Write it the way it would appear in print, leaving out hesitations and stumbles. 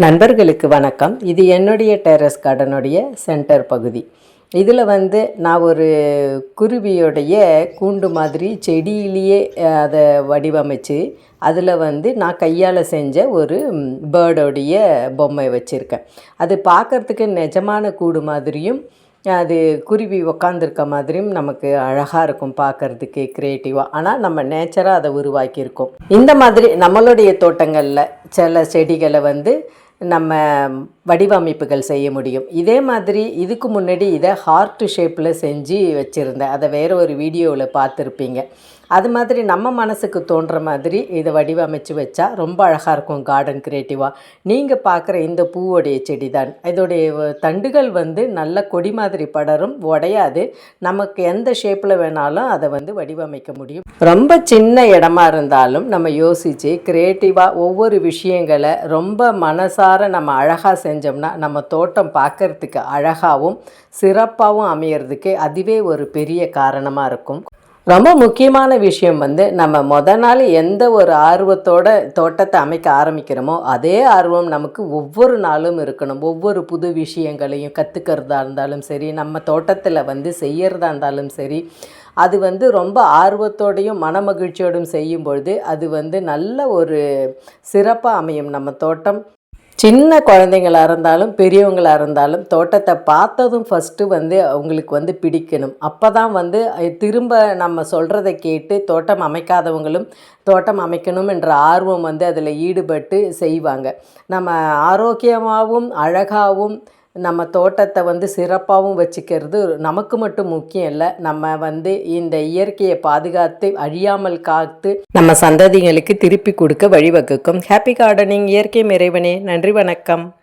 நண்பர்களுக்கு வணக்கம். இது என்னுடைய டெரஸ் கார்டனுடைய சென்டர் பகுதி. இதில் நான் ஒரு குருவியோடைய கூண்டு மாதிரி செடியிலேயே அதை வடிவமைச்சு அதில் நான் கையால் செஞ்ச ஒரு பேர்டோடைய பொம்மை வச்சுருக்கேன். அது பார்க்குறதுக்கு நிஜமான கூடு மாதிரியும் அது குருவி உக்காந்துருக்க மாதிரியும் நமக்கு அழகாக இருக்கும் பார்க்குறதுக்கு க்ரியேட்டிவாக. ஆனால் நம்ம நேச்சராக அதை உருவாக்கியிருக்கோம். இந்த மாதிரி நம்மளுடைய தோட்டங்களில் சில செடிகளை நம்ம வடிவமைப்புகள் செய்ய முடியும். இதே மாதிரி இதுக்கு முன்னாடி இதை ஹார்ட் ஷேப்பில் செஞ்சு வச்சுருந்தேன். அதை வேறு ஒரு வீடியோவில் பார்த்துருப்பீங்க. அது மாதிரி நம்ம மனசுக்கு தோன்ற மாதிரி இதை வடிவமைச்சு வச்சா ரொம்ப அழகாக இருக்கும் கார்டன் க்ரியேட்டிவாக. நீங்கள் பார்க்குற இந்த பூவோடைய செடி தான். இதோடைய தண்டுகள் நல்ல கொடி மாதிரி படரும், உடையாது. நமக்கு எந்த ஷேப்பில் வேணாலும் அதை வடிவமைக்க முடியும். ரொம்ப சின்ன இடமா இருந்தாலும் நம்ம யோசித்து க்ரியேட்டிவாக ஒவ்வொரு விஷயங்களை ரொம்ப மனசார நம்ம அழகாக செஞ்சோம்னா நம்ம தோட்டம் பார்க்குறதுக்கு அழகாகவும் சிறப்பாகவும் அமையறதுக்கு அதுவே ஒரு பெரிய காரணமாக இருக்கும். ரொம்ப முக்கியமான விஷயம் நம்ம நாள் எந்த ஒரு ஆர்வத்தோட தோட்டத்தை அமைக்க ஆரம்பிக்கிறோமோ அதே ஆர்வம் நமக்கு ஒவ்வொரு நாளும் இருக்கணும். ஒவ்வொரு புது விஷயங்களையும் கற்றுக்கிறதா இருந்தாலும் சரி, நம்ம தோட்டத்தில் செய்யறதா இருந்தாலும் சரி, அது ரொம்ப ஆர்வத்தோடையும் மனமகிழ்ச்சியோடும் செய்யும்பொழுது அது நல்ல ஒரு சிறப்பாக அமையும் நம்ம தோட்டம். சின்ன குழந்தைங்களாக இருந்தாலும் பெரியவங்களாக இருந்தாலும் தோட்டத்தை பார்த்ததும் ஃபஸ்ட்டு அவங்களுக்கு பிடிக்கணும். அப்போ தான் திரும்ப நம்ம சொல்கிறத கேட்டு தோட்டம் அமைக்காதவங்களும் தோட்டம் அமைக்கணும் என்ற ஆர்வம் அதில் ஈடுபட்டு செய்வாங்க. நம்ம ஆரோக்கியமாகவும் அழகாகவும் நம்ம தோட்டத்தை சிறப்பாகவும் வச்சுக்கிறது நமக்கு மட்டும் முக்கியம் இல்லை. நம்ம இந்த இயற்கையை பாதுகாத்து அழியாமல் காத்து நம்ம சந்ததிகளுக்கு திருப்பி கொடுக்க வழிவகுக்கும். Happy gardening. இயற்கை இறைவனே நன்றி, வணக்கம்.